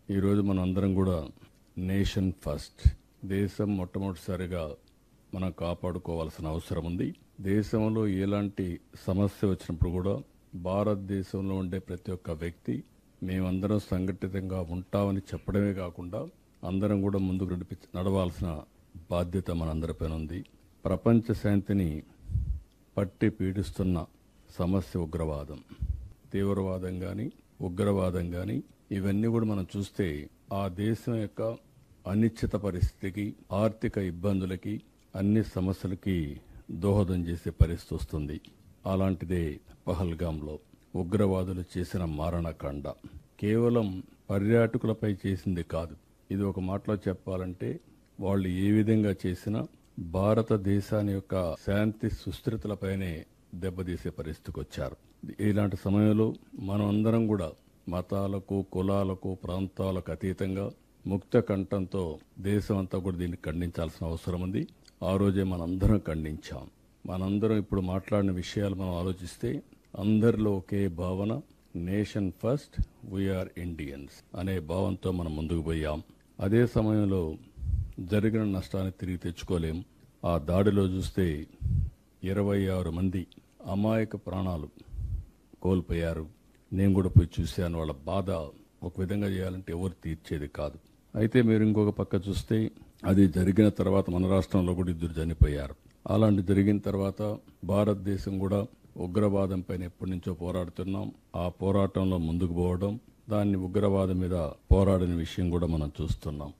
ఈరోజు మనం అందరం కూడా నేషన్ ఫస్ట్, దేశం మొట్టమొదటిసారిగా మనం కాపాడుకోవాల్సిన అవసరం ఉంది. దేశంలో ఎలాంటి సమస్య వచ్చినప్పుడు కూడా భారతదేశంలో ఉండే ప్రతి ఒక్క వ్యక్తి మేమందరం సంఘటితంగా ఉంటామని చెప్పడమే కాకుండా అందరం కూడా ముందుకు నడవాల్సిన బాధ్యత మనందరిపైన ఉంది. ప్రపంచ శాంతిని పట్టి పీడిస్తున్న సమస్య ఉగ్రవాదం. తీవ్రవాదం కానీ ఉగ్రవాదం కానీ ఇవన్నీ కూడా మనం చూస్తే ఆ దేశం యొక్క అనిశ్చిత పరిస్థితికి, ఆర్థిక ఇబ్బందులకి, అన్ని సమస్యలకి దోహదం చేసే పరిస్థితి వస్తుంది. అలాంటిదే పహల్గాంలో ఉగ్రవాదులు చేసిన మారణకాండ కేవలం పర్యాటకులపై చేసింది కాదు. ఇది ఒక మాటలో చెప్పాలంటే వాళ్ళు ఏ విధంగా చేసినా భారతదేశాన్ని యొక్క శాంతి సుస్థిరతలపైనే దెబ్బతీసే పరిస్థితికి వచ్చారు. ఇలాంటి సమయంలో మనం అందరం కూడా మతాలకు, కులాలకు, ప్రాంతాలకు అతీతంగా ముక్త కంఠంతో దేశం అంతా కూడా దీన్ని ఖండించాల్సిన అవసరం ఉంది. ఆ రోజే మనందరం ఖండించాం. మనందరం ఇప్పుడు మాట్లాడిన విషయాలు మనం ఆలోచిస్తే అందరిలో ఒకే భావన, నేషన్ ఫస్ట్, వీఆర్ ఇండియన్స్ అనే భావంతో మనం ముందుకు పోయాం. అదే సమయంలో జరిగిన నష్టాన్ని తిరిగి తెచ్చుకోలేం. ఆ దాడిలో చూస్తే 26 మంది అమాయక ప్రాణాలు కోల్పోయారు. నేను కూడా పోయి చూశాను. వాళ్ళ బాధ ఒక విధంగా చేయాలంటే ఎవరు తీర్చేది కాదు. అయితే మీరు ఇంకొక పక్క చూస్తే అది జరిగిన తర్వాత మన రాష్ట్రంలో కూడా 2 చనిపోయారు. అలాంటి జరిగిన తర్వాత భారతదేశం కూడా ఉగ్రవాదం పైన ఎప్పటి నుంచో పోరాడుతున్నాం. ఆ పోరాటంలో ముందుకు పోవడం, దాన్ని ఉగ్రవాదం మీద పోరాడిన విషయం కూడా మనం చూస్తున్నాం.